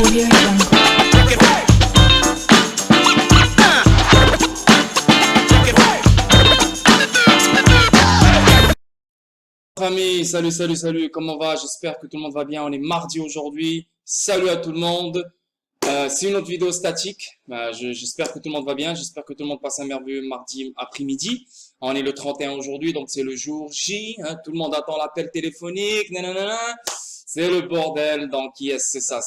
Audio Jungle. Amis, salut, comment va? J'espère que tout le monde va bien. On est mardi aujourd'hui. Salut à tout le monde. C'est une autre vidéo statique. J'espère que tout le monde va bien. J'espère que tout le monde passe un merveilleux mardi après-midi. On est le 31 aujourd'hui, donc c'est le jour J. Hein. Tout le monde attend l'appel téléphonique. Nanana. C'est le bordel. Donc, yes, c'est ça.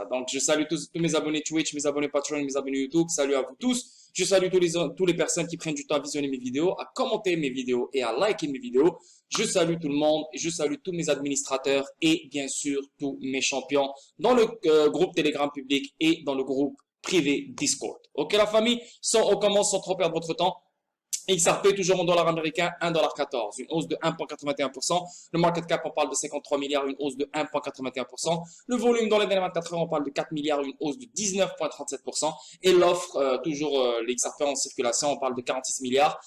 Donc, je salue tous mes abonnés Twitch, mes abonnés Patreon, mes abonnés YouTube. Salut à vous tous. Je salue tous les personnes qui prennent du temps à visionner mes vidéos, à commenter mes vidéos et à liker mes vidéos. Je salue tout le monde et je salue tous mes administrateurs et bien sûr tous mes champions dans le groupe Telegram public et dans le groupe privé Discord. Ok la famille, on commence sans trop perdre votre temps. XRP toujours en dollars américains, 1,14$, une hausse de 1,81%. Le market cap, on parle de 53 milliards, une hausse de 1,81%. Le volume dans les dernières 24 heures, on parle de 4 milliards, une hausse de 19,37%. Et l'offre, toujours les XRP en circulation, on parle de 46 milliards.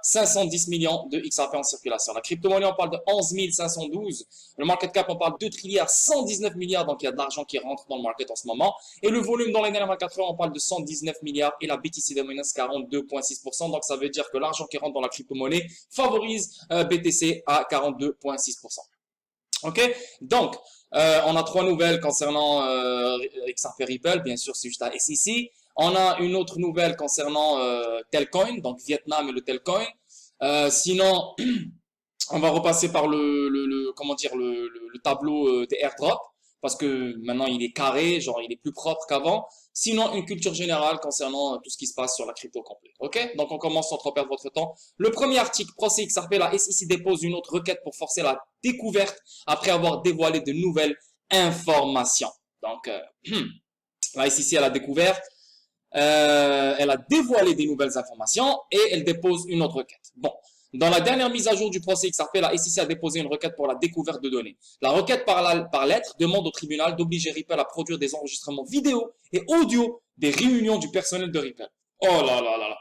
510 millions de XRP en circulation. La crypto-monnaie, on parle de 11 512. Le market cap, on parle de 2 trilliards 119 milliards. Donc, il y a de l'argent qui rentre dans le market en ce moment. Et le volume dans les dernières 24 heures, on parle de 119 milliards. Et la BTC Dominance, 42,6%. Donc, ça veut dire que l'argent qui rentre dans la crypto-monnaie favorise BTC à 42,6%. Ok? Donc, on a 3 nouvelles concernant XRP Ripple. Bien sûr, c'est juste à SEC. On a une autre nouvelle concernant Telcoin, donc Vietnam et le Telcoin. Sinon, on va repasser par le tableau des airdrops, parce que maintenant il est carré, genre il est plus propre qu'avant. Sinon, une culture générale concernant tout ce qui se passe sur la crypto complète. Ok? Donc on commence sans trop perdre votre temps. Le premier article, procès XRP, la SEC dépose une autre requête pour forcer la découverte après avoir dévoilé de nouvelles informations. Donc, la SEC elle a découvert. Elle a dévoilé des nouvelles informations et elle dépose une autre requête. Bon, dans la dernière mise à jour du procès XRP, la SEC a déposé une requête pour la découverte de données. La requête par lettre demande au tribunal d'obliger Ripple à produire des enregistrements vidéo et audio des réunions du personnel de Ripple. Oh là là là là.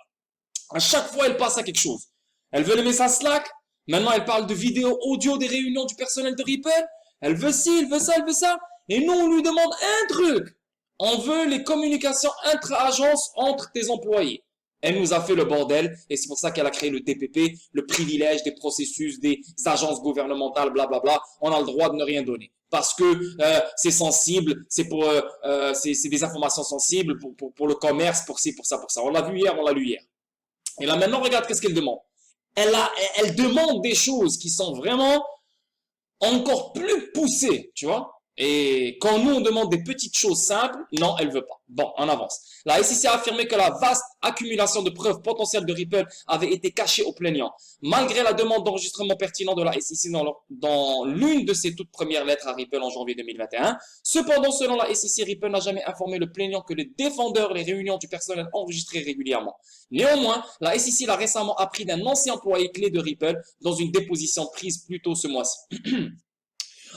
À chaque fois, elle passe à quelque chose. Elle veut les messages Slack. Maintenant, elle parle de vidéo, audio des réunions du personnel de Ripple. Elle veut ci, elle veut ça, elle veut ça. Et nous, on lui demande un truc. On veut les communications intra-agences entre tes employés. Elle nous a fait le bordel et c'est pour ça qu'elle a créé le TPP, le privilège des processus des agences gouvernementales, blablabla. On a le droit de ne rien donner parce que c'est sensible, c'est des informations sensibles pour le commerce, pour ci, pour ça, pour ça. On l'a vu hier, on l'a lu hier. Et là maintenant, regarde qu'est-ce qu'elle demande. Elle demande des choses qui sont vraiment encore plus poussées, tu vois. Et quand nous, on demande des petites choses simples, non, elle veut pas. Bon, on avance. La SEC a affirmé que la vaste accumulation de preuves potentielles de Ripple avait été cachée aux plaignants. Malgré la demande d'enregistrement pertinent de la SEC dans l'une de ses toutes premières lettres à Ripple en janvier 2021, cependant, selon la SEC, Ripple n'a jamais informé le plaignant que les défendeurs les réunions du personnel enregistraient régulièrement. Néanmoins, la SEC l'a récemment appris d'un ancien employé clé de Ripple dans une déposition prise plus tôt ce mois-ci.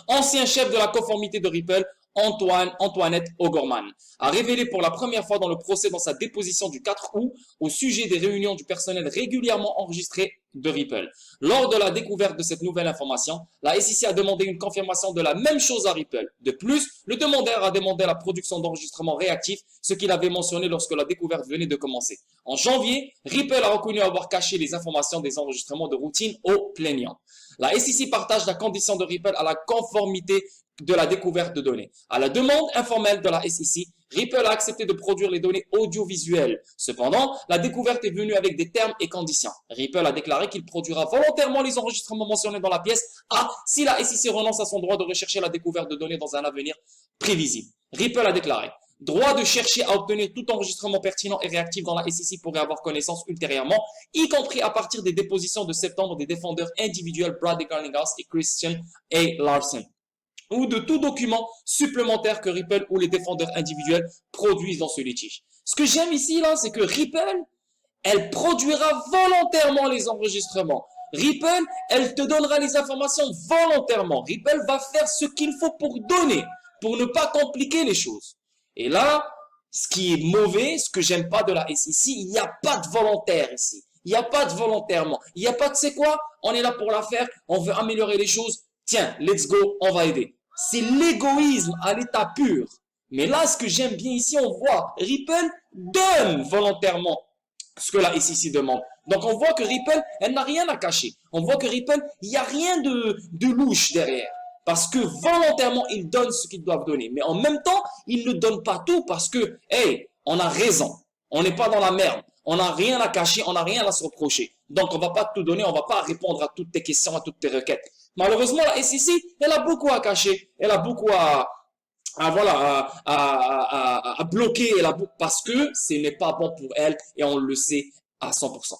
Ancien chef de la conformité de Ripple, Antoinette O'Gorman, a révélé pour la première fois dans le procès dans sa déposition du 4 août au sujet des réunions du personnel régulièrement enregistrées de Ripple. Lors de la découverte de cette nouvelle information, la SEC a demandé une confirmation de la même chose à Ripple. De plus, le demandeur a demandé la production d'enregistrements réactifs, ce qu'il avait mentionné lorsque la découverte venait de commencer. En janvier, Ripple a reconnu avoir caché les informations des enregistrements de routine aux plaignants. La SEC partage la condition de Ripple à la conformité de la découverte de données. À la demande informelle de la SEC, Ripple a accepté de produire les données audiovisuelles. Cependant, la découverte est venue avec des termes et conditions. Ripple a déclaré qu'il produira volontairement les enregistrements mentionnés dans la pièce A si la SEC renonce à son droit de rechercher la découverte de données dans un avenir prévisible. Ripple a déclaré droit de chercher à obtenir tout enregistrement pertinent et réactif dans la SEC pourrait avoir connaissance ultérieurement, y compris à partir des dépositions de septembre des défendeurs individuels Brady Garlinghouse et Christian A. Larson, ou de tout document supplémentaire que Ripple ou les défendeurs individuels produisent dans ce litige. Ce que j'aime ici, là, c'est que Ripple, elle produira volontairement les enregistrements. Ripple, elle te donnera les informations volontairement. Ripple va faire ce qu'il faut pour donner, pour ne pas compliquer les choses. Et là, ce qui est mauvais, ce que j'aime pas de la SEC, il n'y a pas de volontaire ici. Il n'y a pas de volontairement. Il n'y a pas de, c'est quoi? On est là pour la faire, on veut améliorer les choses. Tiens, let's go, on va aider. C'est l'égoïsme à l'état pur. Mais là, ce que j'aime bien ici, on voit Ripple donne volontairement ce que la SEC demande. Donc, on voit que Ripple, elle n'a rien à cacher. On voit que Ripple, il n'y a rien de louche derrière. Parce que volontairement, ils donnent ce qu'ils doivent donner. Mais en même temps, ils ne donnent pas tout parce que, hey, on a raison. On n'est pas dans la merde. On n'a rien à cacher, on n'a rien à se reprocher. Donc, on ne va pas tout donner, on ne va pas répondre à toutes tes questions, à toutes tes requêtes. Malheureusement, la SEC, elle a beaucoup à cacher. Elle a beaucoup à bloquer parce que ce n'est pas bon pour elle et on le sait à 100%.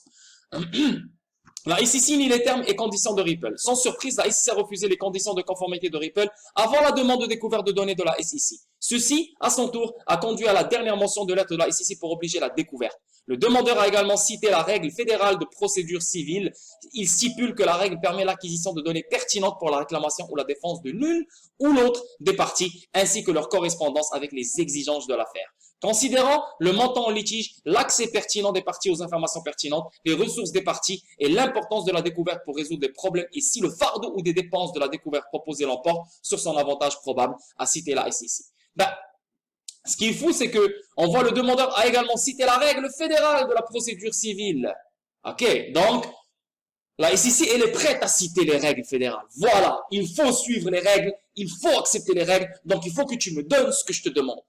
La SEC nie les termes et conditions de Ripple. Sans surprise, la SEC a refusé les conditions de conformité de Ripple avant la demande de découverte de données de la SEC. Ceci, à son tour, a conduit à la dernière mention de lettre de la SEC pour obliger la découverte. Le demandeur a également cité la règle fédérale de procédure civile. Il stipule que la règle permet l'acquisition de données pertinentes pour la réclamation ou la défense de l'une ou l'autre des parties, ainsi que leur correspondance avec les exigences de l'affaire. Considérant le montant en litige, l'accès pertinent des parties aux informations pertinentes, les ressources des parties et l'importance de la découverte pour résoudre des problèmes et si le fardeau ou des dépenses de la découverte proposée l'emporte sur son avantage probable, a cité la SEC. Ce qui est fou, c'est que on voit le demandeur a également cité la règle fédérale de la procédure civile. Ok, donc la SEC, elle est prête à citer les règles fédérales. Voilà, il faut suivre les règles, il faut accepter les règles, donc il faut que tu me donnes ce que je te demande.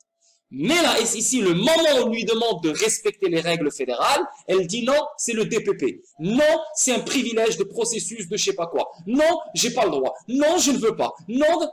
Mais la SEC, le moment où on lui demande de respecter les règles fédérales, elle dit non, c'est le DPP. Non, c'est un privilège de processus de je sais pas quoi. Non, j'ai pas le droit. Non, je ne veux pas. Non,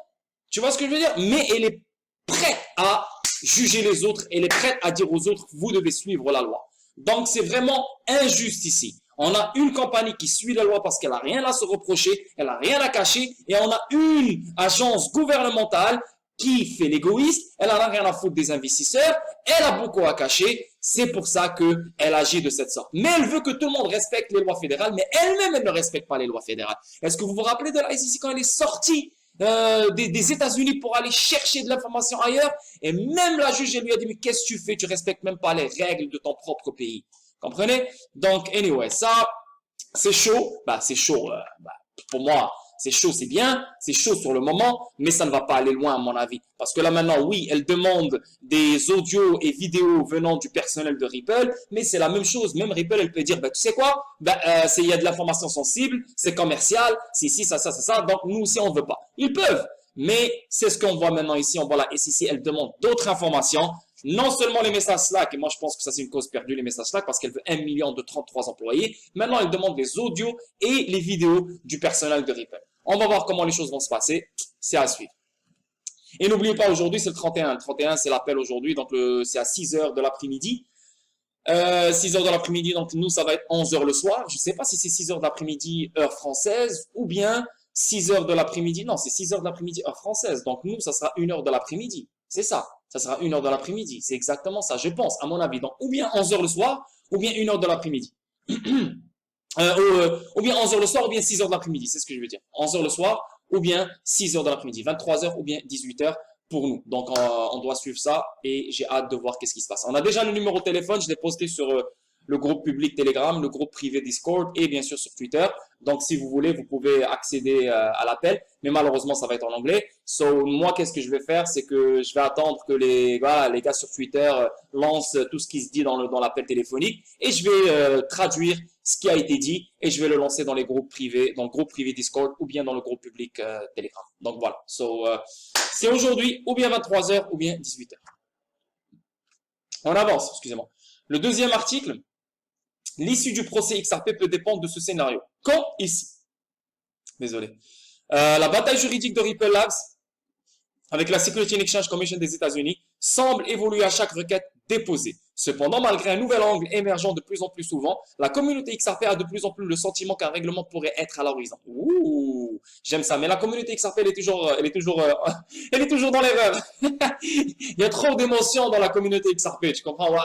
tu vois ce que je veux dire? Mais elle est prête à juger les autres. Elle est prête à dire aux autres, vous devez suivre la loi. Donc, c'est vraiment injuste ici. On a une compagnie qui suit la loi parce qu'elle n'a rien à se reprocher, elle n'a rien à cacher, et on a une agence gouvernementale qui fait l'égoïste, elle n'a rien à foutre des investisseurs, elle a beaucoup à cacher, c'est pour ça qu'elle agit de cette sorte. Mais elle veut que tout le monde respecte les lois fédérales, mais elle-même, elle ne respecte pas les lois fédérales. Est-ce que vous vous rappelez de la SEC quand elle est sortie des États-Unis pour aller chercher de l'information ailleurs? Et même la juge, elle lui a dit, mais qu'est-ce que tu fais? Tu respectes même pas les règles de ton propre pays. Comprenez? Donc, anyway, ça, c'est chaud. C'est chaud. Pour moi, c'est chaud, c'est bien, c'est chaud sur le moment, mais ça ne va pas aller loin à mon avis. Parce que là maintenant, oui, elle demande des audios et vidéos venant du personnel de Ripple, mais c'est la même chose. Même Ripple, elle peut dire, tu sais quoi, il y a de l'information sensible, c'est commercial, c'est ici, ça, donc nous aussi, on ne veut pas. Ils peuvent, mais c'est ce qu'on voit maintenant ici. On voit la SEC, elle demande d'autres informations. Non seulement les messages Slack, et moi je pense que ça c'est une cause perdue, les messages Slack, parce qu'elle veut 1 million de 33 employés. Maintenant, elle demande les audios et les vidéos du personnel de Ripple. On va voir comment les choses vont se passer. C'est à suivre. Et n'oubliez pas, aujourd'hui, c'est le 31. Le 31, c'est l'appel aujourd'hui, donc c'est à 6 h de l'après-midi. 6 h de l'après-midi, donc nous, ça va être 11 h le soir. Je ne sais pas si c'est 6 h de l'après-midi, heure française, ou bien 6 h de l'après-midi. Non, c'est 6 h de l'après-midi, heure française. Donc nous, ça sera 1 h de l'après-midi. C'est ça. Ça sera 1 h de l'après-midi. C'est exactement ça, je pense, à mon avis. Donc, ou bien 11 h le soir, ou bien 1 h de l'après-midi. Ou bien 11 h le soir, ou bien 6 h de l'après-midi. C'est ce que je veux dire. 11 h le soir, ou bien 6 h de l'après-midi. 23 h ou bien 18 h pour nous. Donc, on doit suivre ça et j'ai hâte de voir qu'est-ce qui se passe. On a déjà le numéro de téléphone. Je l'ai posté sur le groupe public Telegram, le groupe privé Discord et bien sûr sur Twitter. Donc, si vous voulez, vous pouvez accéder à l'appel, mais malheureusement, ça va être en anglais. So, moi, qu'est-ce que je vais faire? C'est que je vais attendre que les gars sur Twitter lancent tout ce qui se dit dans l'appel téléphonique et je vais traduire ce qui a été dit et je vais le lancer dans les groupes privés, dans le groupe privé Discord ou bien dans le groupe public Telegram. Donc, voilà. So, c'est aujourd'hui ou bien 23 h ou bien 18 h. On avance, excusez-moi. Le deuxième article. L'issue du procès XRP peut dépendre de ce scénario. Quand ici, désolé, la bataille juridique de Ripple Labs avec la Securities and Exchange Commission des États-Unis semble évoluer à chaque requête déposée. Cependant, malgré un nouvel angle émergeant de plus en plus souvent, la communauté XRP a de plus en plus le sentiment qu'un règlement pourrait être à l'horizon. Ouh, j'aime ça. Mais la communauté XRP, elle est toujours dans l'erreur. Il y a trop d'émotions dans la communauté XRP. Tu comprends? Ouais,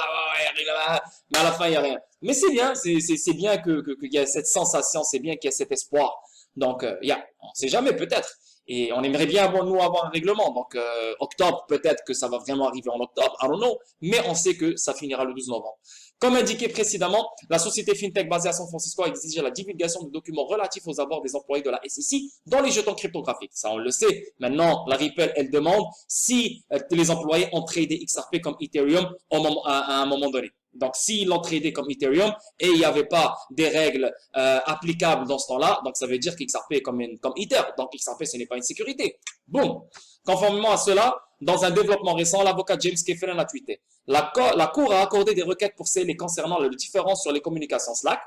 mais à la fin, il n'y a rien. Mais c'est bien, c'est bien qu'il y a cette sensation, c'est bien qu'il y a cet espoir. Donc, on ne sait jamais, peut-être. Et on aimerait bien, nous, avoir un règlement. Donc, octobre, peut-être que ça va vraiment arriver en octobre. I don't know. Mais on sait que ça finira le 12 novembre. Comme indiqué précédemment, la société FinTech basée à San Francisco a exigé la divulgation de documents relatifs aux avoirs des employés de la SEC dans les jetons cryptographiques. Ça, on le sait. Maintenant, la Ripple, elle demande si les employés ont tradé XRP comme Ethereum à un moment donné. Donc, s'ils l'ont tradé comme Ethereum et il n'y avait pas des règles applicables dans ce temps-là, donc ça veut dire qu'XRP est comme Ether. Donc, XRP, ce n'est pas une sécurité. Bon. Conformément à cela, dans un développement récent, l'avocat James Keffelin a tweeté. La Cour a accordé des requêtes pour sceller concernant les différences sur les communications Slack,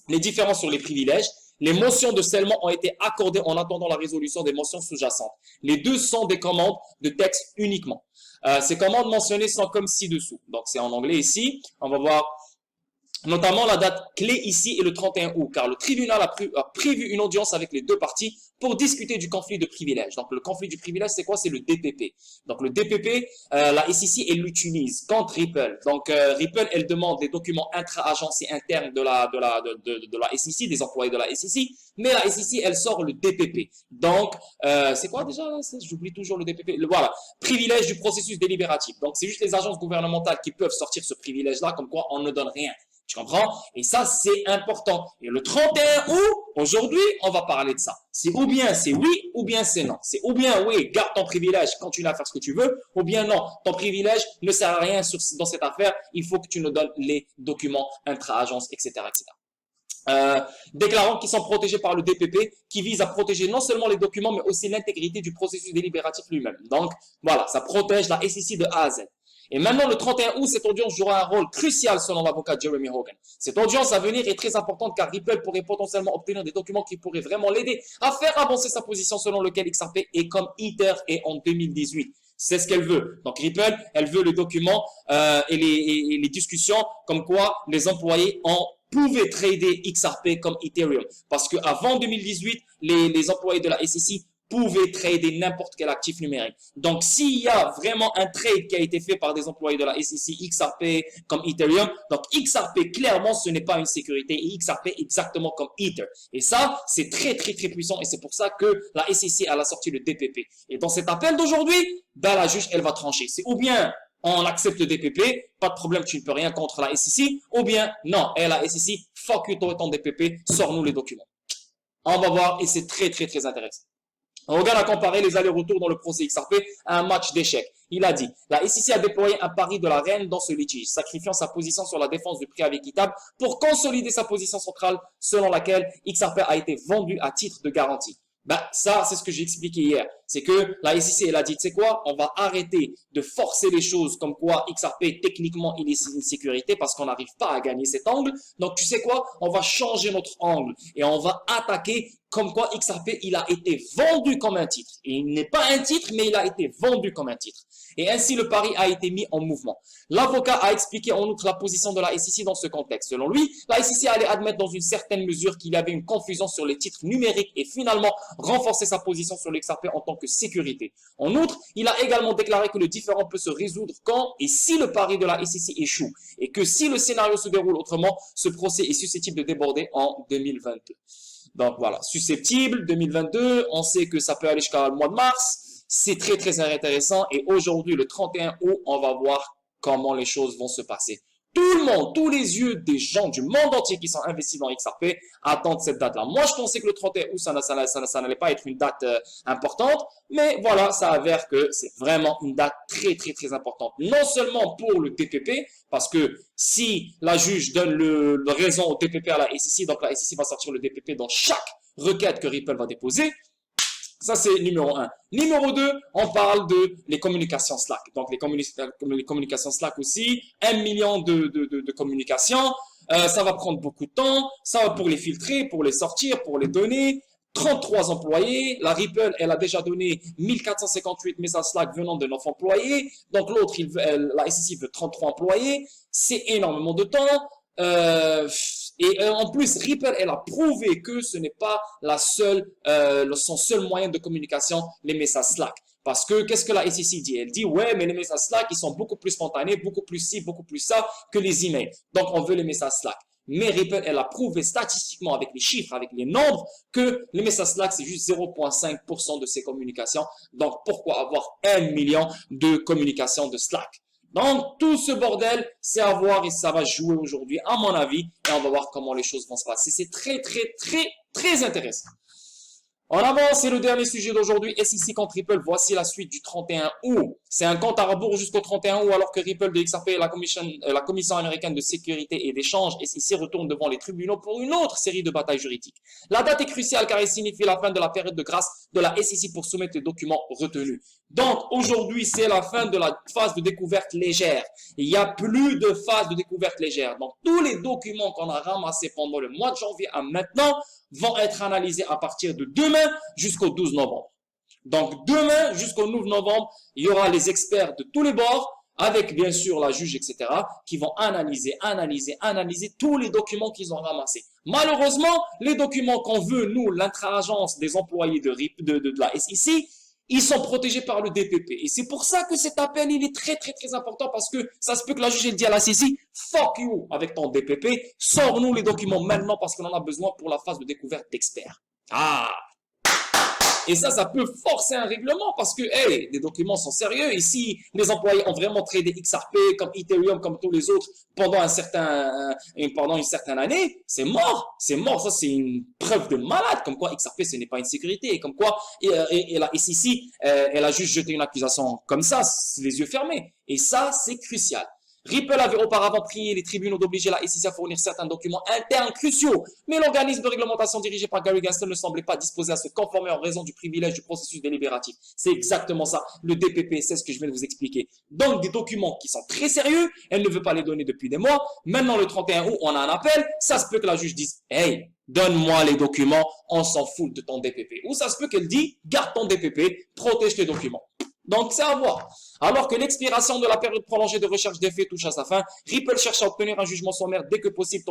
les différences sur les privilèges. Les motions de scellement ont été accordées en attendant la résolution des motions sous-jacentes. Les deux sont des commandes de texte uniquement. Ces commandes mentionnées sont comme ci-dessous. Donc, c'est en anglais ici. On va voir notamment la date clé ici est le 31 août, car le tribunal a prévu une audience avec les deux parties pour discuter du conflit de privilèges. Donc, le conflit du privilège, c'est quoi? C'est le DPP. Donc, le DPP, la SEC, elle l'utilise contre Ripple. Donc, Ripple, elle demande des documents intra-agencés internes de la SEC, des employés de la SEC, mais la SEC, elle sort le DPP. Donc, c'est quoi déjà? J'oublie toujours le DPP. Voilà, privilège du processus délibératif. Donc, c'est juste les agences gouvernementales qui peuvent sortir ce privilège-là, comme quoi on ne donne rien. Tu comprends? Et ça, c'est important. Et le 31 août, aujourd'hui, on va parler de ça. C'est ou bien c'est oui, ou bien c'est non. C'est ou bien oui, garde ton privilège, continue à faire ce que tu veux, ou bien non, ton privilège ne sert à rien dans cette affaire, il faut que tu nous donnes les documents intra-agence, etc., etc. Déclarant qu'ils sont protégés par le DPP, qui vise à protéger non seulement les documents, mais aussi l'intégrité du processus délibératif lui-même. Donc, voilà, ça protège la SEC de A à Z. Et maintenant, le 31 août, cette audience jouera un rôle crucial selon l'avocat Jeremy Hogan. Cette audience à venir est très importante car Ripple pourrait potentiellement obtenir des documents qui pourraient vraiment l'aider à faire avancer sa position selon lequel XRP est comme Ether est en 2018. C'est ce qu'elle veut. Donc Ripple, elle veut le document et les discussions comme quoi les employés pouvaient trader XRP comme Ethereum. Parce qu'avant 2018, les employés de la SEC pouvaient trader n'importe quel actif numérique. Donc, s'il y a vraiment un trade qui a été fait par des employés de la SEC, XRP comme Ethereum, donc XRP, clairement, ce n'est pas une sécurité et XRP exactement comme Ether. Et ça, c'est très, très, très puissant et c'est pour ça que la SEC a sorti le DPP. Et dans cet appel d'aujourd'hui, ben, la juge, elle va trancher. C'est ou bien on accepte le DPP, pas de problème, tu ne peux rien contre la SEC, ou bien non, la SEC, fuck you, ton DPP, sors-nous les documents. On va voir et c'est très, très, très intéressant. Hogan a comparé les allers-retours dans le procès XRP à un match d'échecs. Il a dit, la SEC a déployé un pari de la reine dans ce litige, sacrifiant sa position sur la défense du préavis équitable pour consolider sa position centrale selon laquelle XRP a été vendu à titre de garantie. Ben, ça, c'est ce que j'ai expliqué hier. C'est que la SEC, elle a dit, tu sais quoi, on va arrêter de forcer les choses comme quoi XRP, techniquement, il est une sécurité parce qu'on n'arrive pas à gagner cet angle. Donc, tu sais quoi, on va changer notre angle et on va attaquer comme quoi XRP, il a été vendu comme un titre. Et il n'est pas un titre, mais il a été vendu comme un titre. Et ainsi, le pari a été mis en mouvement. L'avocat a expliqué en outre la position de la SEC dans ce contexte. Selon lui, la SEC allait admettre dans une certaine mesure qu'il y avait une confusion sur les titres numériques et finalement renforcer sa position sur l'XRP en tant que sécurité. En outre, il a également déclaré que le différend peut se résoudre quand et si le pari de la SEC échoue et que si le scénario se déroule autrement, ce procès est susceptible de déborder en 2022. Donc voilà, susceptible, 2022, on sait que ça peut aller jusqu'à le mois de mars. C'est très, très intéressant. Et aujourd'hui, le 31 août, on va voir comment les choses vont se passer. Tout le monde, tous les yeux des gens du monde entier qui sont investis dans XRP attendent cette date-là. Moi, je pensais que le 31 août, ça n'allait pas être une date importante. Mais voilà, ça avère que c'est vraiment une date très, très, très importante. Non seulement pour le DPP, parce que si la juge donne le raison au DPP à la SEC, donc la SEC va sortir le DPP dans chaque requête que Ripple va déposer. Ça, c'est numéro 1. Numéro 2, on parle de les communications Slack. Donc, les communications Slack aussi, 1 million de communications. Ça va prendre beaucoup de temps. Ça va pour les filtrer, pour les sortir, pour les donner. 33 employés. La Ripple, elle a déjà donné 1458 messages Slack venant de 9 employés. Donc, l'autre, la SEC veut 33 employés. C'est énormément de temps. Et en plus, Ripple, elle a prouvé que ce n'est pas son seul moyen de communication, les messages Slack. Parce que, qu'est-ce que la SEC dit? Elle dit, ouais, mais les messages Slack, ils sont beaucoup plus spontanés, beaucoup plus ci, beaucoup plus ça que les emails. Donc, on veut les messages Slack. Mais Ripple, elle a prouvé statistiquement avec les chiffres, avec les nombres, que les messages Slack, c'est juste 0,5% de ces communications. Donc, pourquoi avoir 1 million de communications de Slack? Donc, tout ce bordel, c'est à voir et ça va jouer aujourd'hui, à mon avis, et on va voir comment les choses vont se passer. C'est très, très, très, très intéressant. En avant, c'est le dernier sujet d'aujourd'hui. SEC contre Ripple. Voici la suite du 31 août. C'est un compte à rebours jusqu'au 31 août, alors que Ripple de XRP et la Commission américaine de sécurité et d'échange, SEC, retourne devant les tribunaux pour une autre série de batailles juridiques. La date est cruciale car elle signifie la fin de la période de grâce de la SEC pour soumettre les documents retenus. Donc, aujourd'hui, c'est la fin de la phase de découverte légère. Il n'y a plus de phase de découverte légère. Donc, tous les documents qu'on a ramassés pendant le mois de janvier à maintenant vont être analysés à partir de demain jusqu'au 12 novembre. Donc, demain jusqu'au 9 novembre, il y aura les experts de tous les bords, avec bien sûr la juge, etc., qui vont analyser tous les documents qu'ils ont ramassés. Malheureusement, les documents qu'on veut, nous, l'intra-agence des employés de la SEC, ils sont protégés par le DPP. Et c'est pour ça que cet appel, il est très, très, très important parce que ça se peut que la juge, elle dit à la SEC, fuck you avec ton DPP, sors-nous les documents maintenant parce qu'on en a besoin pour la phase de découverte d'experts. Ah! Et ça peut forcer un règlement parce que, hey, les documents sont sérieux. Et si les employés ont vraiment tradé XRP comme Ethereum, comme tous les autres, pendant une certaine année, c'est mort. C'est mort. Ça, c'est une preuve de malade. Comme quoi, XRP, ce n'est pas une sécurité. Et comme quoi, et la SEC, elle a juste jeté une accusation comme ça, les yeux fermés. Et ça, c'est crucial. Ripple avait auparavant prié les tribunaux d'obliger la SEC à fournir certains documents internes cruciaux, mais l'organisme de réglementation dirigé par Gary Gensler ne semblait pas disposé à se conformer en raison du privilège du processus délibératif. C'est exactement ça. Le DPP, c'est ce que je viens de vous expliquer. Donc, des documents qui sont très sérieux, elle ne veut pas les donner depuis des mois. Maintenant, le 31 août, on a un appel. Ça se peut que la juge dise, hey, donne-moi les documents, on s'en fout de ton DPP. Ou ça se peut qu'elle dise, garde ton DPP, protège tes documents. Donc, c'est à voir. Alors que l'expiration de la période prolongée de recherche des faits touche à sa fin, Ripple cherche à obtenir un jugement sommaire dès que possible,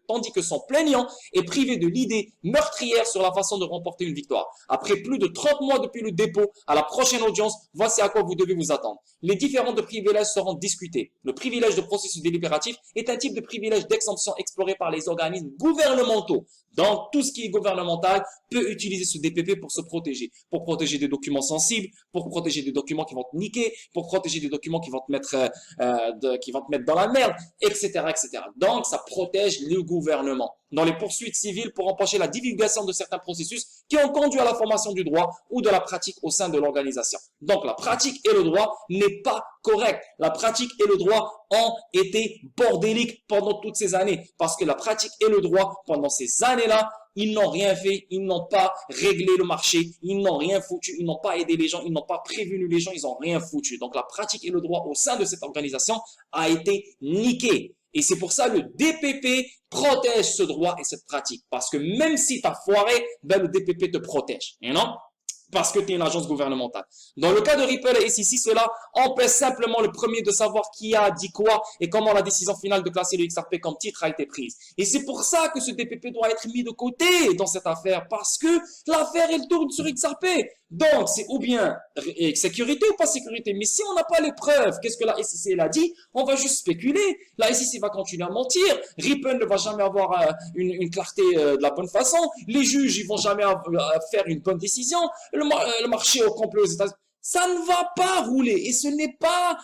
tandis que son plaignant est privé de l'idée meurtrière sur la façon de remporter une victoire. Après plus de 30 mois depuis le dépôt, à la prochaine audience, voici à quoi vous devez vous attendre. Les différents privilèges seront discutés. Le privilège de processus délibératif est un type de privilège d'exemption exploré par les organismes gouvernementaux. Donc, tout ce qui est gouvernemental peut utiliser ce DPP pour se protéger. Pour protéger des documents sensibles, pour protéger des documents qui vont te niquer, pour protéger des documents qui vont te mettre, dans la merde, etc., etc. Donc, ça protège le gouvernement. Dans les poursuites civiles pour empêcher la divulgation de certains processus qui ont conduit à la formation du droit ou de la pratique au sein de l'organisation. Donc, la pratique et le droit n'est pas correct. La pratique et le droit ont été bordéliques pendant toutes ces années. Parce que la pratique et le droit, pendant ces années-là, ils n'ont rien fait, ils n'ont pas réglé le marché, ils n'ont rien foutu, ils n'ont pas aidé les gens, ils n'ont pas prévenu les gens, ils n'ont rien foutu. Donc, la pratique et le droit au sein de cette organisation a été niqué. Et c'est pour ça le DPP protège ce droit et cette pratique. Parce que même si tu as foiré, ben le DPP te protège. Et non? Parce que tu es une agence gouvernementale. Dans le cas de Ripple et SEC, cela empêche simplement le premier de savoir qui a dit quoi et comment la décision finale de classer le XRP comme titre a été prise. Et c'est pour ça que ce DPP doit être mis de côté dans cette affaire, parce que l'affaire, elle tourne sur XRP. Donc, c'est ou bien sécurité ou pas sécurité. Mais si on n'a pas les preuves, qu'est-ce que la SEC elle a dit? On va juste spéculer. La SEC va continuer à mentir. Ripple ne va jamais avoir une clarté de la bonne façon. Les juges, ils vont jamais faire une bonne décision. Le marché au complet aux États-Unis, ça ne va pas rouler. Et ce n'est pas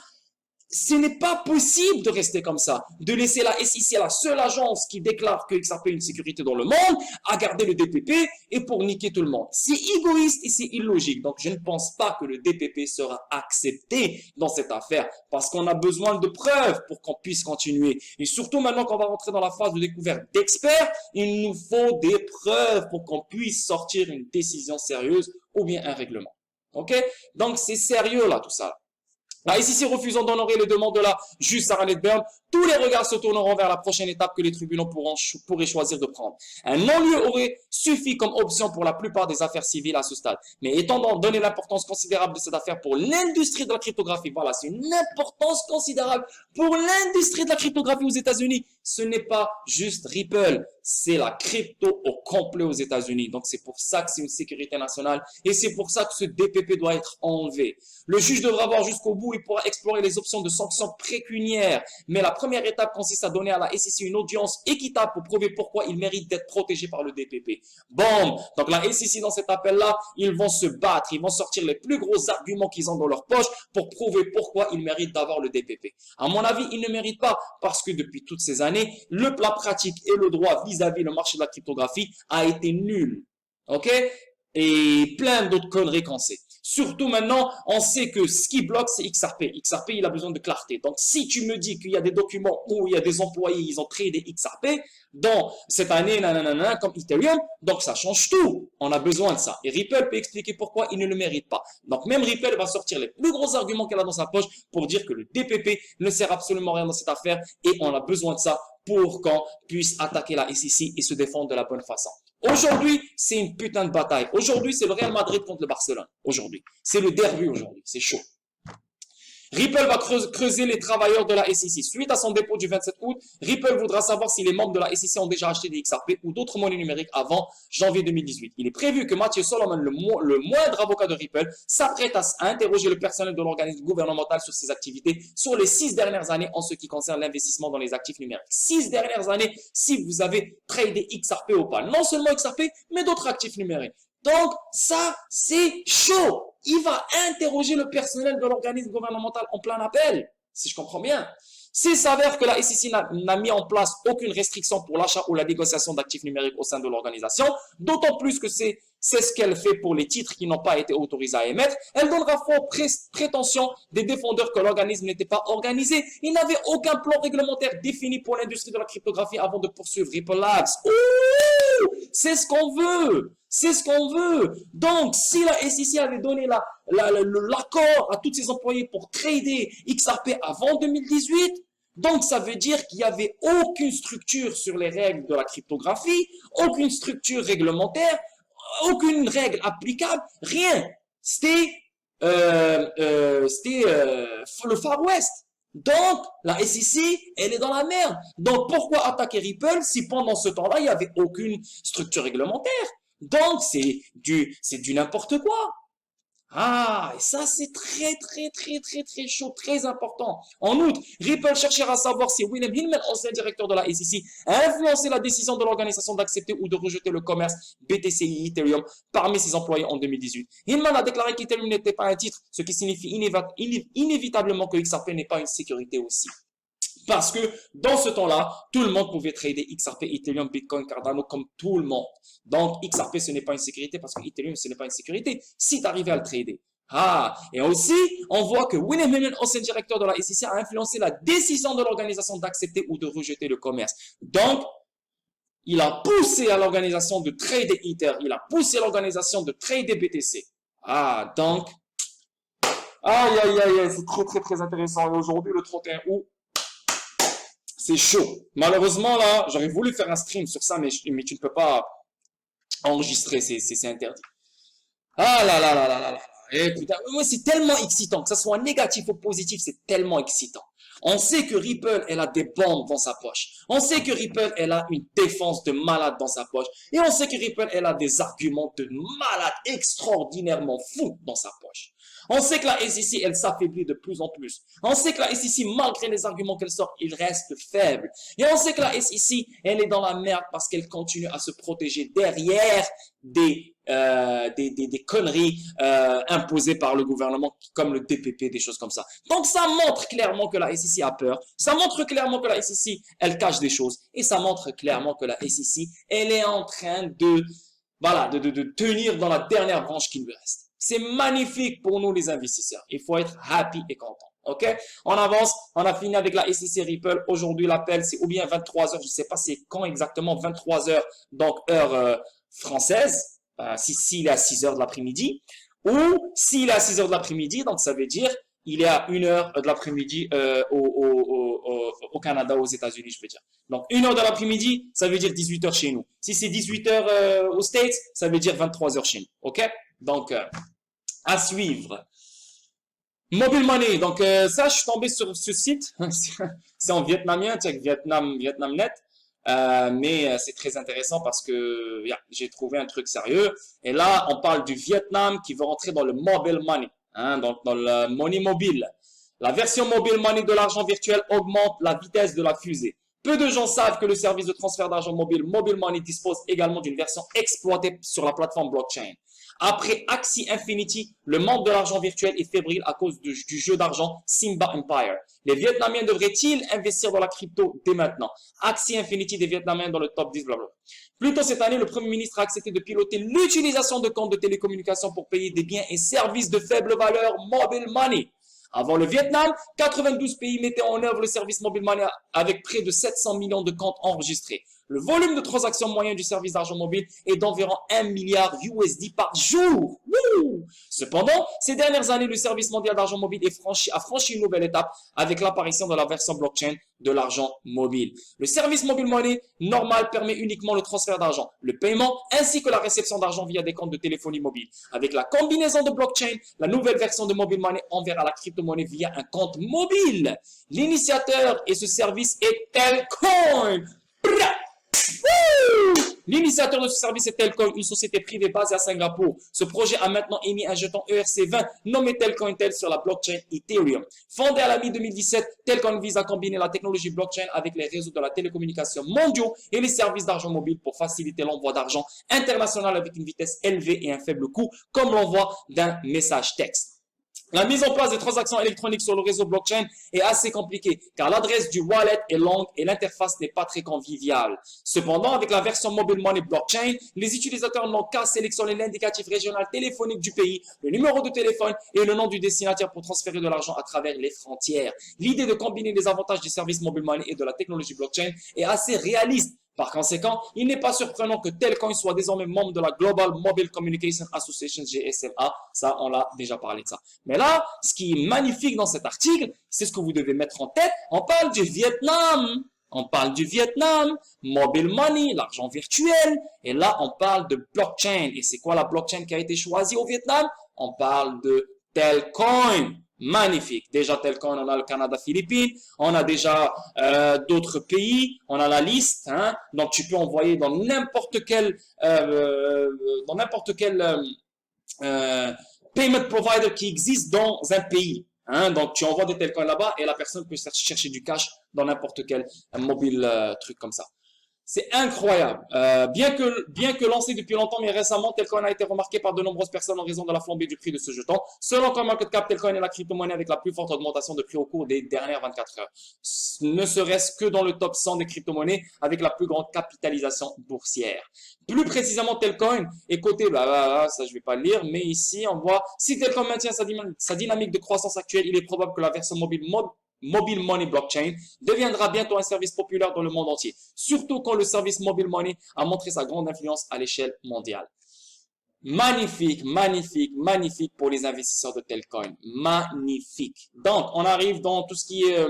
possible de rester comme ça, de laisser la SEC, la seule agence qui déclare que XRP est une sécurité dans le monde, à garder le DPP et pour niquer tout le monde. C'est égoïste et c'est illogique. Donc, je ne pense pas que le DPP sera accepté dans cette affaire parce qu'on a besoin de preuves pour qu'on puisse continuer. Et surtout maintenant qu'on va rentrer dans la phase de découverte d'experts, il nous faut des preuves pour qu'on puisse sortir une décision sérieuse ou bien un règlement. OK? Donc, c'est sérieux là, tout ça. La SEC refusant d'honorer les demandes de la juge Sarah Nedburn, tous les regards se tourneront vers la prochaine étape que les tribunaux pourraient choisir de prendre. Un non-lieu aurait suffi comme option pour la plupart des affaires civiles à ce stade. Mais étant donné l'importance considérable de cette affaire pour l'industrie de la cryptographie, voilà, c'est une importance considérable pour l'industrie de la cryptographie aux États-Unis. Ce n'est pas juste Ripple. c'est la crypto au complet aux États-Unis. Donc, c'est pour ça que c'est une sécurité nationale et c'est pour ça que ce DPP doit être enlevé. Le juge devra voir jusqu'au bout et pourra explorer les options de sanctions pécuniaires. Mais la première étape consiste à donner à la SEC une audience équitable pour prouver pourquoi il mérite d'être protégé par le DPP. Bon, donc la SEC dans cet appel-là, ils vont se battre, ils vont sortir les plus gros arguments qu'ils ont dans leur poche pour prouver pourquoi ils méritent d'avoir le DPP. À mon avis, ils ne méritent pas parce que depuis toutes ces années, la pratique et le droit vis-à-vis le marché de la cryptographie a été nul. OK? Et plein d'autres conneries qu'on sait. Surtout maintenant, on sait que ce qui bloque, c'est XRP. XRP, il a besoin de clarté. Donc, si tu me dis qu'il y a des documents où il y a des employés, ils ont créé des XRP dans cette année, nanana, comme Ethereum, donc ça change tout. On a besoin de ça. Et Ripple peut expliquer pourquoi il ne le mérite pas. Donc, même Ripple va sortir les plus gros arguments qu'elle a dans sa poche pour dire que le DPP ne sert absolument à rien dans cette affaire et on a besoin de ça pour qu'on puisse attaquer la SEC et se défendre de la bonne façon. Aujourd'hui, c'est une putain de bataille. Aujourd'hui, c'est le Real Madrid contre le Barcelone. Aujourd'hui. C'est le derby aujourd'hui. C'est chaud. Ripple va creuser les travailleurs de la SEC. Suite à son dépôt du 27 août, Ripple voudra savoir si les membres de la SEC ont déjà acheté des XRP ou d'autres monnaies numériques avant janvier 2018. Il est prévu que Matthew Solomon, le moindre avocat de Ripple, s'apprête à interroger le personnel de l'organisme gouvernemental sur ses activités sur les 6 dernières années en ce qui concerne l'investissement dans les actifs numériques. 6 dernières années si vous avez tradé XRP ou pas. Non seulement XRP, mais d'autres actifs numériques. Donc, ça, c'est chaud. Il va interroger le personnel de l'organisme gouvernemental en plein appel, si je comprends bien. S'il s'avère que la SEC n'a mis en place aucune restriction pour l'achat ou la négociation d'actifs numériques au sein de l'organisation, d'autant plus que c'est ce qu'elle fait pour les titres qui n'ont pas été autorisés à émettre, elle donnera fort prétention des défendeurs que l'organisme n'était pas organisé. Il n'avait aucun plan réglementaire défini pour l'industrie de la cryptographie avant de poursuivre Ripple Labs. Ouh, c'est ce qu'on veut. C'est ce qu'on veut. Donc, si la SEC avait donné l'accord à tous ses employés pour trader XRP avant 2018, donc ça veut dire qu'il n'y avait aucune structure sur les règles de la cryptographie, aucune structure réglementaire, aucune règle applicable, rien. C'était le Far West. Donc, la SEC, elle est dans la merde. Donc, pourquoi attaquer Ripple si pendant ce temps-là, il n'y avait aucune structure réglementaire? Donc, c'est du n'importe quoi. Ah, et ça, c'est très chaud, très important. En outre, Ripple cherchera à savoir si William Hillman, ancien directeur de la SEC, a influencé la décision de l'organisation d'accepter ou de rejeter le commerce BTC et Ethereum parmi ses employés en 2018. Hillman a déclaré qu'Ethereum n'était pas un titre, ce qui signifie inévitablement que XRP n'est pas une sécurité aussi. Parce que dans ce temps-là, tout le monde pouvait trader XRP, Ethereum, Bitcoin, Cardano comme tout le monde. Donc XRP, ce n'est pas une sécurité parce que Ethereum, ce n'est pas une sécurité si tu arrivais à le trader. Ah, et aussi, on voit que William Hillman, ancien directeur de la SEC, a influencé la décision de l'organisation d'accepter ou de rejeter le commerce. Donc, il a poussé à l'organisation de trader Ether, il a poussé l'organisation de trader BTC. Ah, donc, aïe, c'est très intéressant. Et aujourd'hui, le 31 août, c'est chaud. Malheureusement, là, j'aurais voulu faire un stream sur ça, mais tu ne peux pas enregistrer, c'est interdit. Ah là là là là là là. Et putain, moi, c'est tellement excitant, que ça soit négatif ou positif, c'est tellement excitant. On sait que Ripple, elle a des bombes dans sa poche. On sait que Ripple, elle a une défense de malade dans sa poche. Et on sait que Ripple, elle a des arguments de malade extraordinairement fous dans sa poche. On sait que la SEC, elle s'affaiblit de plus en plus. On sait que la SEC, malgré les arguments qu'elle sort, il reste faible. Et on sait que la SEC, elle est dans la merde parce qu'elle continue à se protéger derrière des conneries imposées par le gouvernement, comme le DPP, des choses comme ça. Donc, ça montre clairement que la SEC a peur. Ça montre clairement que la SEC, elle cache des choses. Et ça montre clairement que la SEC, elle est en train de tenir dans la dernière branche qui lui reste. C'est magnifique pour nous les investisseurs. Il faut être happy et content. OK? On avance. On a fini avec la SEC Ripple. Aujourd'hui, l'appel, c'est ou bien 23 heures. Je ne sais pas c'est quand exactement. 23 heures, donc heure française. S'il est à 6 heures de l'après-midi. Ou s'il est à 6 heures de l'après-midi, donc ça veut dire il est à 1 heure de l'après-midi au Canada, aux États-Unis, je veux dire. Donc, 1 heure de l'après-midi, ça veut dire 18 heures chez nous. Si c'est 18 heures aux States, ça veut dire 23 heures chez nous. OK? Donc, à suivre. Mobile Money. Donc, ça, je suis tombé sur ce site. C'est en vietnamien, check Vietnamnet. mais c'est très intéressant parce que j'ai trouvé un truc sérieux. Et là, on parle du Vietnam qui veut rentrer dans le mobile money, hein, donc dans le money mobile. La version mobile money de l'argent virtuel augmente la vitesse de la fusée. Peu de gens savent que le service de transfert d'argent mobile Mobile Money dispose également d'une version exploitée sur la plateforme blockchain. Après Axie Infinity, le monde de l'argent virtuel est fébrile à cause du jeu d'argent Simba Empire. Les Vietnamiens devraient-ils investir dans la crypto dès maintenant? Axie Infinity des Vietnamiens dans le top 10, blablabla. Plus tôt cette année, le Premier ministre a accepté de piloter l'utilisation de comptes de télécommunications pour payer des biens et services de faible valeur Mobile Money. Avant le Vietnam, 92 pays mettaient en œuvre le service Mobile Money avec près de 700 millions de comptes enregistrés. Le volume de transactions moyen du service d'argent mobile est d'environ 1 milliard USD par jour. Wouh! Cependant, ces dernières années, le service mondial d'argent mobile a franchi une nouvelle étape avec l'apparition de la version blockchain de l'argent mobile. Le service Mobile Money normal permet uniquement le transfert d'argent, le paiement ainsi que la réception d'argent via des comptes de téléphonie mobile. Avec la combinaison de blockchain, la nouvelle version de Mobile Money enverra la crypto-monnaie via un compte mobile. L'initiateur et ce service est Telcoin. L'initiateur de ce service est Telcoin, une société privée basée à Singapour. Ce projet a maintenant émis un jeton ERC20 nommé Telcoin Tel sur la blockchain Ethereum. Fondé à la mi-2017, Telcoin vise à combiner la technologie blockchain avec les réseaux de la télécommunication mondiaux et les services d'argent mobile pour faciliter l'envoi d'argent international avec une vitesse élevée et un faible coût, comme l'envoi d'un message texte. La mise en place des transactions électroniques sur le réseau blockchain est assez compliquée car l'adresse du wallet est longue et l'interface n'est pas très conviviale. Cependant, avec la version Mobile Money Blockchain, les utilisateurs n'ont qu'à sélectionner l'indicatif régional téléphonique du pays, le numéro de téléphone et le nom du destinataire pour transférer de l'argent à travers les frontières. L'idée de combiner les avantages du service Mobile Money et de la technologie blockchain est assez réaliste. Par conséquent, il n'est pas surprenant que Telcoin soit désormais membre de la Global Mobile Communication Association GSMA. Ça, on l'a déjà parlé de ça. Mais là, ce qui est magnifique dans cet article, c'est ce que vous devez mettre en tête. On parle du Vietnam. On parle du Vietnam, Mobile Money, l'argent virtuel. Et là, on parle de blockchain. Et c'est quoi la blockchain qui a été choisie au Vietnam? On parle de Telcoin. Magnifique. Déjà, Telcoin, on a le Canada, Philippines. On a déjà d'autres pays. On a la liste. Hein. Donc, tu peux envoyer dans n'importe quel payment provider qui existe dans un pays. Hein. Donc, tu envoies des Telcoins là-bas et la personne peut chercher du cash dans n'importe quel mobile truc comme ça. C'est incroyable. Bien que lancé depuis longtemps, mais récemment, Telcoin a été remarqué par de nombreuses personnes en raison de la flambée du prix de ce jeton. Selon CoinMarketCap, Telcoin est la crypto-monnaie avec la plus forte augmentation de prix au cours des dernières 24 heures. Ne serait-ce que dans le top 100 des crypto-monnaies avec la plus grande capitalisation boursière. Plus précisément, Telcoin est coté, ça je vais pas le lire, mais ici on voit, si Telcoin maintient sa dynamique de croissance actuelle, il est probable que la version Mobile Money Blockchain deviendra bientôt un service populaire dans le monde entier, surtout quand le service Mobile Money a montré sa grande influence à l'échelle mondiale. Magnifique, magnifique, magnifique pour les investisseurs de Telcoin. Magnifique. Donc, on arrive dans tout ce qui est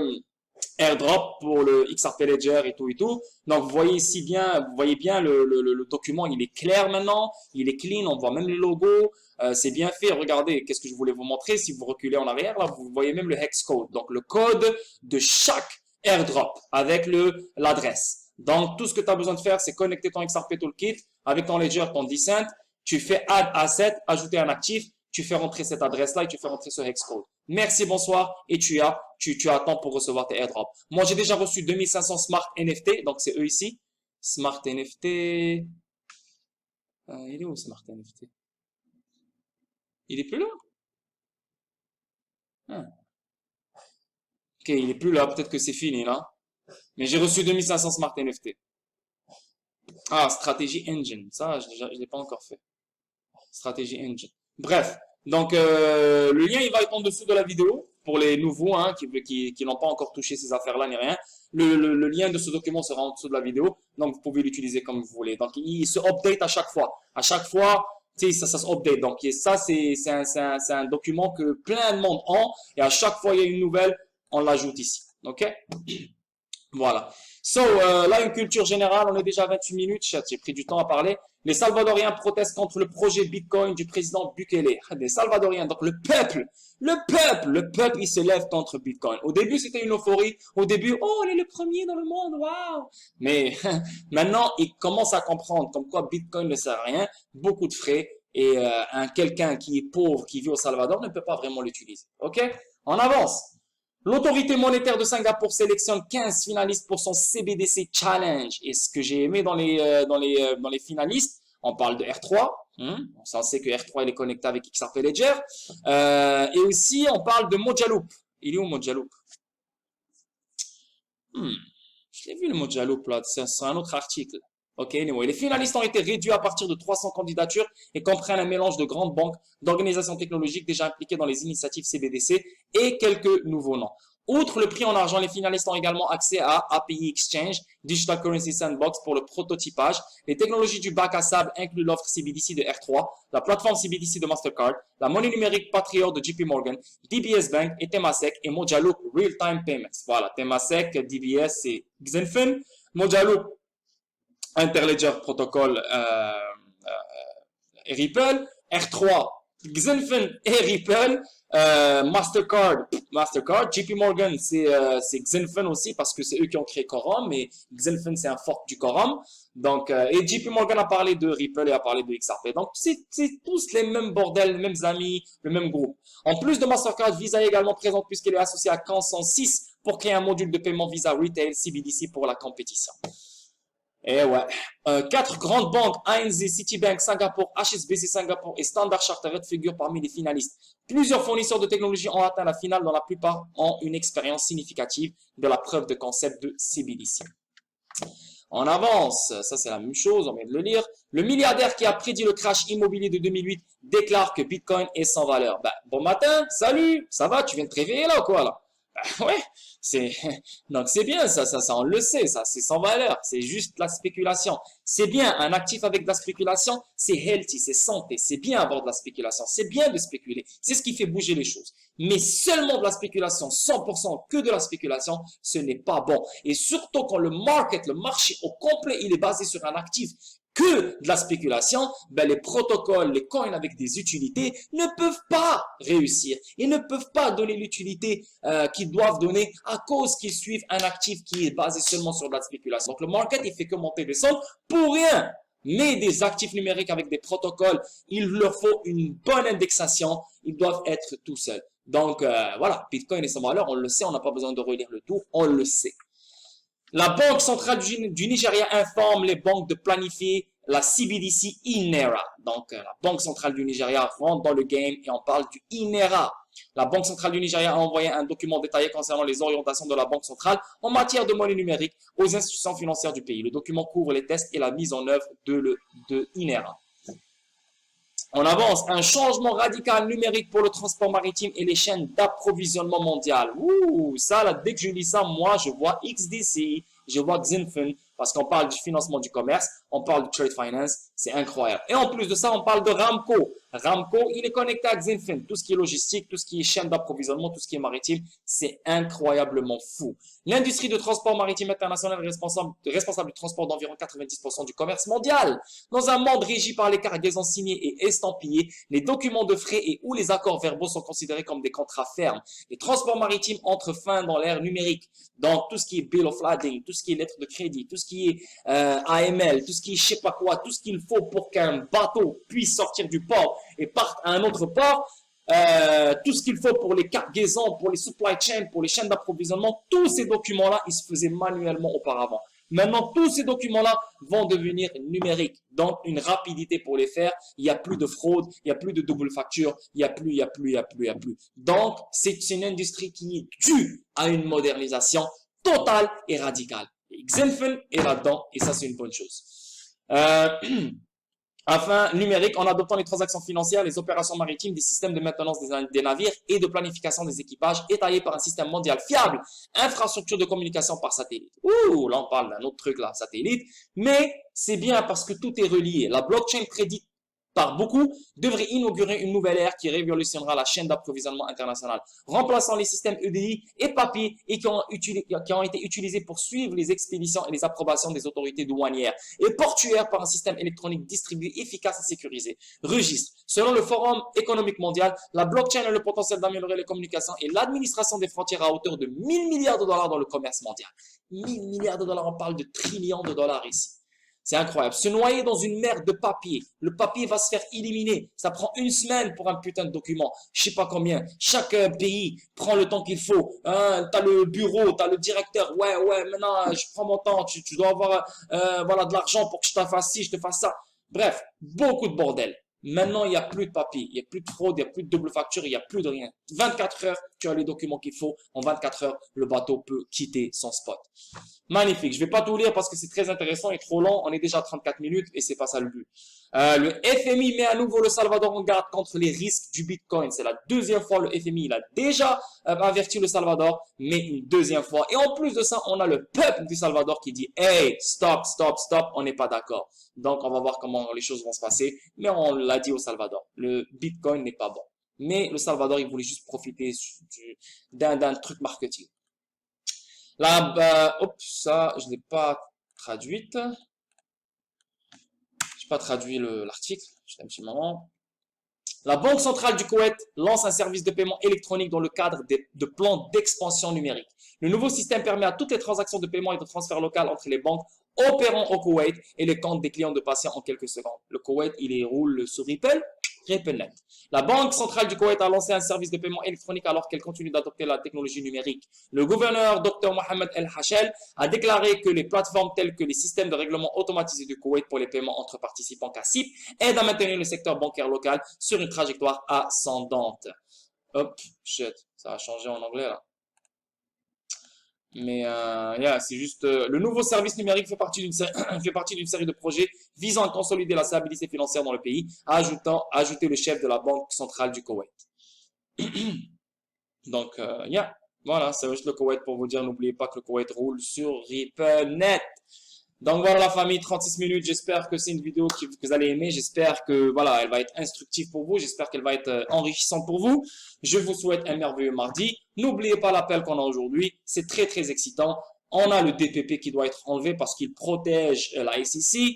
airdrop pour le XRP Ledger et tout et tout. Donc, vous voyez ici bien, vous voyez bien le document, il est clair maintenant, il est clean, on voit même les logos. C'est bien fait. Regardez, qu'est-ce que je voulais vous montrer. Si vous reculez en arrière, là, vous voyez même le hex code. Donc, le code de chaque airdrop avec l'adresse. Donc, tout ce que tu as besoin de faire, c'est connecter ton XRP Toolkit avec ton Ledger, ton Decent. Tu fais Add Asset, ajouter un actif. Tu fais rentrer cette adresse-là et tu fais rentrer ce hex code. Merci, bonsoir. Et tu attends pour recevoir tes airdrops. Moi, j'ai déjà reçu 2500 Smart NFT. Donc, c'est eux ici. Smart NFT. Il est où, Smart NFT? Il est plus là? Ok, il est plus là. Peut-être que c'est fini, là. Mais j'ai reçu 2500 Smart NFT. Ah, Strategy Engine. Ça, je l'ai pas encore fait. Strategy Engine. Bref. Donc, le lien, il va être en dessous de la vidéo. Pour les nouveaux, hein, qui n'ont pas encore touché ces affaires-là, ni rien. Le lien de ce document sera en dessous de la vidéo. Donc, vous pouvez l'utiliser comme vous voulez. Donc, il se update à chaque fois. À chaque fois, tu sais, ça se update. Donc, ça, c'est un document que plein de monde ont. Et à chaque fois, il y a une nouvelle, on l'ajoute ici. OK? Voilà. Là, une culture générale, on est déjà à 28 minutes, j'ai pris du temps à parler. Les Salvadoriens protestent contre le projet Bitcoin du président Bukele. Des Salvadoriens, donc le peuple, il se lève contre Bitcoin. Au début, c'était une euphorie. Au début, oh, on est le premier dans le monde, waouh. Mais maintenant, ils commencent à comprendre comme quoi Bitcoin ne sert à rien, beaucoup de frais, et quelqu'un qui est pauvre, qui vit au Salvador, ne peut pas vraiment l'utiliser. Ok? On avance. L'autorité monétaire de Singapour sélectionne 15 finalistes pour son CBDC Challenge. Et ce que j'ai aimé dans les finalistes, on parle de R3. On sait que R3 il est connecté avec XRP Ledger. Et aussi, on parle de Mojaloop. Il est où Mojaloop? Je l'ai vu le Mojaloop là, c'est un autre article. Ok, anyway. Les finalistes ont été réduits à partir de 300 candidatures et comprennent un mélange de grandes banques, d'organisations technologiques déjà impliquées dans les initiatives CBDC et quelques nouveaux noms. Outre le prix en argent, les finalistes ont également accès à API Exchange, Digital Currency Sandbox pour le prototypage. Les technologies du bac à sable incluent l'offre CBDC de R3, la plateforme CBDC de Mastercard, la monnaie numérique Patriot de JP Morgan, DBS Bank et Temasek et Mojaloop Real Time Payments. Voilà, Temasek, DBS c'est Xenfin, Mojaloop Interledger Protocol et Ripple, R3 Xenfin et Ripple, Mastercard, JP Morgan c'est Xenfin aussi parce que c'est eux qui ont créé Quorum, mais Xenfin c'est un fork du Quorum. Donc et JP Morgan a parlé de Ripple et a parlé de XRP. Donc c'est tous les mêmes bordels, les mêmes amis, le même groupe. En plus de Mastercard, Visa est également présente puisqu'elle est associée à Can106 pour créer un module de paiement Visa Retail CBDC pour la compétition. Et ouais, 4 grandes banques, ANZ, Citibank, Singapour, HSBC Singapour et Standard Chartered figurent parmi les finalistes. Plusieurs fournisseurs de technologie ont atteint la finale, dont la plupart ont une expérience significative de la preuve de concept de CBDC. On avance, ça c'est la même chose, on vient de le lire. Le milliardaire qui a prédit le crash immobilier de 2008 déclare que Bitcoin est sans valeur. Bon matin, salut, ça va, tu viens de te réveiller là ou quoi là? Ouais, donc c'est bien ça, on le sait, ça c'est sans valeur, c'est juste la spéculation. C'est bien, un actif avec de la spéculation, c'est healthy, c'est santé, c'est bien avoir de la spéculation, c'est bien de spéculer, c'est ce qui fait bouger les choses. Mais seulement de la spéculation, 100% que de la spéculation, ce n'est pas bon. Et surtout quand le marché au complet, il est basé sur un actif que de la spéculation, les protocoles, les coins avec des utilités ne peuvent pas réussir. Ils ne peuvent pas donner l'utilité qu'ils doivent donner à cause qu'ils suivent un actif qui est basé seulement sur de la spéculation. Donc le market, il fait que monter des sommes pour rien. Mais des actifs numériques avec des protocoles, il leur faut une bonne indexation. Ils doivent être tout seuls. Donc voilà, Bitcoin est sans valeur, on le sait, on n'a pas besoin de relire le tout, on le sait. La Banque centrale du Nigeria informe les banques de planifier la CBDC INERA. Donc, la Banque centrale du Nigeria rentre dans le game et on parle du INERA. La Banque centrale du Nigeria a envoyé un document détaillé concernant les orientations de la Banque centrale en matière de monnaie numérique aux institutions financières du pays. Le document couvre les tests et la mise en œuvre de INERA. On avance. Un changement radical numérique pour le transport maritime et les chaînes d'approvisionnement mondial. Ouh, ça, là, dès que je lis ça, moi, je vois XDC, je vois Xinfin, parce qu'on parle du financement du commerce, on parle de trade finance, c'est incroyable. Et en plus de ça, on parle de Ramco. Ramco, il est connecté à Xinfin. Tout ce qui est logistique, tout ce qui est chaîne d'approvisionnement, tout ce qui est maritime, c'est incroyablement fou. L'industrie de transport maritime international est responsable du transport d'environ 90% du commerce mondial. Dans un monde régi par les cargaisons signées et estampillées, les documents de frais et ou les accords verbaux sont considérés comme des contrats fermes. Les transports maritimes entrent fin dans l'ère numérique. Donc, tout ce qui est bill of lading, tout ce qui est lettre de crédit, tout ce qui est AML, tout ce qui est je sais pas quoi, tout ce qu'il faut pour qu'un bateau puisse sortir du port et parte à un autre port, tout ce qu'il faut pour les cargaisons, pour les supply chains, pour les chaînes d'approvisionnement, tous ces documents-là, ils se faisaient manuellement auparavant. Maintenant, tous ces documents-là vont devenir numériques. Donc, une rapidité pour les faire. Il n'y a plus de fraude, il n'y a plus de double facture, il n'y a plus. Donc, c'est une industrie qui est due à une modernisation totale et radicale. Et Xinfin est là-dedans et ça, c'est une bonne chose. Enfin, numérique, en adoptant les transactions financières, les opérations maritimes, des systèmes de maintenance des navires et de planification des équipages étayés par un système mondial fiable, infrastructure de communication par satellite. Ouh, là on parle d'un autre truc là, satellite, mais c'est bien parce que tout est relié. La blockchain prédit par beaucoup, devrait inaugurer une nouvelle ère qui révolutionnera la chaîne d'approvisionnement internationale, remplaçant les systèmes EDI et papier et qui ont été utilisés pour suivre les expéditions et les approbations des autorités douanières et portuaires par un système électronique distribué, efficace et sécurisé. Registre. Selon le Forum économique mondial, la blockchain a le potentiel d'améliorer les communications et l'administration des frontières à hauteur de 1000 milliards de dollars dans le commerce mondial. 1000 milliards de dollars, on parle de trillions de dollars ici. C'est incroyable. Se noyer dans une mer de papier. Le papier va se faire éliminer. Ça prend une semaine pour un putain de document. Je sais pas combien. Chaque pays prend le temps qu'il faut. Hein, t'as le bureau, t'as le directeur. Ouais, maintenant, je prends mon temps. Tu dois avoir, voilà, de l'argent pour que je te fasse ci, je te fasse ça. Bref, beaucoup de bordel. Maintenant, il n'y a plus de papier, il n'y a plus de fraude, il n'y a plus de double facture, il n'y a plus de rien. 24 heures, tu as les documents qu'il faut. En 24 heures, le bateau peut quitter son spot. Magnifique. Je vais pas tout lire parce que c'est très intéressant et trop long. On est déjà à 34 minutes et c'est pas ça le but. Le FMI met à nouveau le Salvador en garde contre les risques du Bitcoin. C'est la deuxième fois le FMI. Il a déjà averti le Salvador, mais une deuxième fois. Et en plus de ça, on a le peuple du Salvador qui dit, hey, stop, on n'est pas d'accord. Donc, on va voir comment les choses vont se passer. Mais on l'a dit au Salvador. Le Bitcoin n'est pas bon. Mais le Salvador, il voulait juste profiter d'un truc marketing. Là, ça, je l'ai pas traduite. J'ai pas traduit l'article. Juste un petit moment. La Banque centrale du Koweït lance un service de paiement électronique dans le cadre de plans d'expansion numérique. Le nouveau système permet à toutes les transactions de paiement et de transfert local entre les banques opérant au Koweït et les comptes des clients de patients en quelques secondes. Le Koweït, il roule sur RippleNet. La Banque centrale du Koweït a lancé un service de paiement électronique alors qu'elle continue d'adopter la technologie numérique. Le gouverneur Dr Mohamed El Hachel a déclaré que les plateformes telles que les systèmes de règlement automatisés du Koweït pour les paiements entre participants CACIP aident à maintenir le secteur bancaire local sur une trajectoire ascendante. Hop, shit, ça a changé en anglais là. Mais c'est juste le nouveau service numérique fait partie d'une série de projets visant à consolider la stabilité financière dans le pays, ajouté le chef de la Banque centrale du Koweït. Donc voilà, c'est juste le Koweït pour vous dire, n'oubliez pas que le Koweït roule sur RippleNet. Donc voilà la famille, 36 minutes, j'espère que c'est une vidéo que vous allez aimer, j'espère que voilà, elle va être instructive pour vous, j'espère qu'elle va être enrichissante pour vous. Je vous souhaite un merveilleux mardi. N'oubliez pas l'appel qu'on a aujourd'hui, c'est très très excitant. On a le DPP qui doit être enlevé parce qu'il protège la SEC.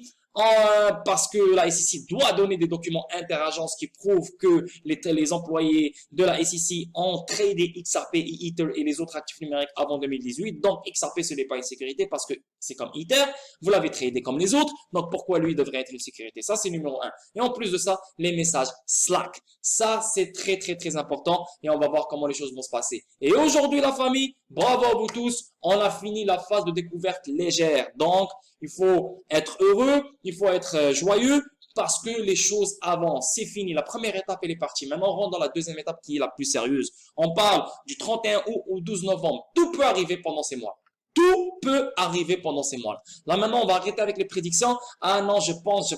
Parce que la SEC doit donner des documents interagences qui prouvent que les employés de la SEC ont tradé XRP et Ether et les autres actifs numériques avant 2018. Donc, XRP, ce n'est pas une sécurité parce que c'est comme Ether. Vous l'avez tradé comme les autres. Donc, pourquoi lui devrait être une sécurité? Ça, c'est numéro 1. Et en plus de ça, les messages Slack. Ça, c'est très, très, très important. Et on va voir comment les choses vont se passer. Et aujourd'hui, la famille, bravo à vous tous. On a fini la phase de découverte légère. Donc, il faut être heureux, il faut être joyeux parce que les choses avancent. C'est fini. La première étape, elle est partie. Maintenant, on rentre dans la deuxième étape qui est la plus sérieuse. On parle du 31 août au 12 novembre. Tout peut arriver pendant ces mois. Tout peut arriver pendant ces mois. Là, maintenant, on va arrêter avec les prédictions. Ah non, je pense.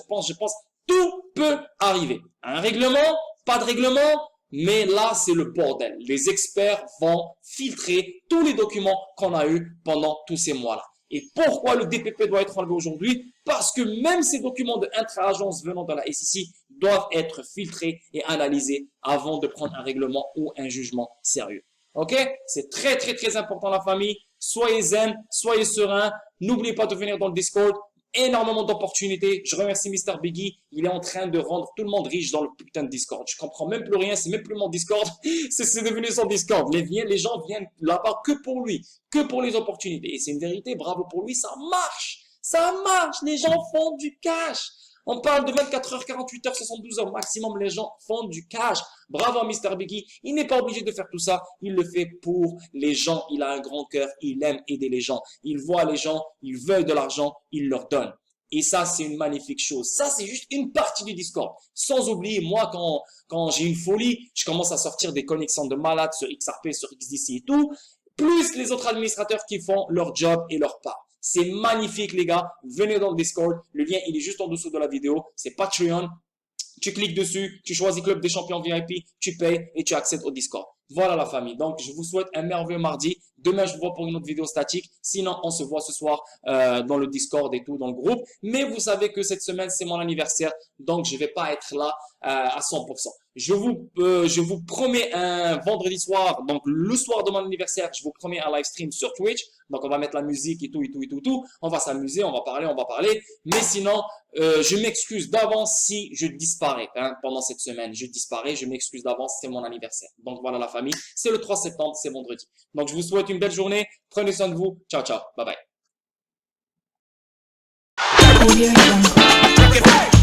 Tout peut arriver. Un règlement, pas de règlement. Mais là, c'est le bordel. Les experts vont filtrer tous les documents qu'on a eus pendant tous ces mois-là. Et pourquoi le DPP doit être enlevé aujourd'hui? Parce que même ces documents de intra-agence venant de la SEC doivent être filtrés et analysés avant de prendre un règlement ou un jugement sérieux. Ok? C'est très, très, très important, la famille. Soyez zen, soyez serein. N'oubliez pas de venir dans le Discord. Énormément d'opportunités. Je remercie Mr. Biggie. Il est en train de rendre tout le monde riche dans le putain de Discord. Je comprends même plus rien. C'est même plus mon Discord. C'est devenu son Discord. Les gens viennent là-bas que pour lui, que pour les opportunités. Et c'est une vérité. Bravo pour lui. Ça marche. Ça marche. Les gens font du cash. On parle de 24 heures, 48 heures, 72 heures maximum. Les gens font du cash. Bravo à Mr. Biggie. Il n'est pas obligé de faire tout ça. Il le fait pour les gens. Il a un grand cœur. Il aime aider les gens. Il voit les gens. Il veut de l'argent. Il leur donne. Et ça, c'est une magnifique chose. Ça, c'est juste une partie du Discord. Sans oublier, moi, quand j'ai une folie, je commence à sortir des connexions de malades sur XRP, sur XDC et tout. Plus les autres administrateurs qui font leur job et leur part. C'est magnifique, les gars. Venez dans le Discord. Le lien, il est juste en dessous de la vidéo. C'est Patreon. Tu cliques dessus, tu choisis Club des Champions VIP, tu payes et tu accèdes au Discord. Voilà la famille. Donc, je vous souhaite un merveilleux mardi. Demain, je vous vois pour une autre vidéo statique. Sinon, on se voit ce soir dans le Discord et tout, dans le groupe. Mais vous savez que cette semaine, c'est mon anniversaire. Donc, je vais pas être là à 100%. Je vous promets un vendredi soir, donc le soir de mon anniversaire, je vous promets un live stream sur Twitch. Donc, on va mettre la musique et tout, et tout, et tout, tout. On va s'amuser, on va parler, on va parler. Mais sinon, je m'excuse d'avance si je disparais pendant cette semaine. Je disparais, je m'excuse d'avance, c'est mon anniversaire. Donc, voilà la famille. C'est le 3 septembre, c'est vendredi. Donc, je vous souhaite une belle journée. Prenez soin de vous. Ciao, ciao. Bye bye. Audio Jungle.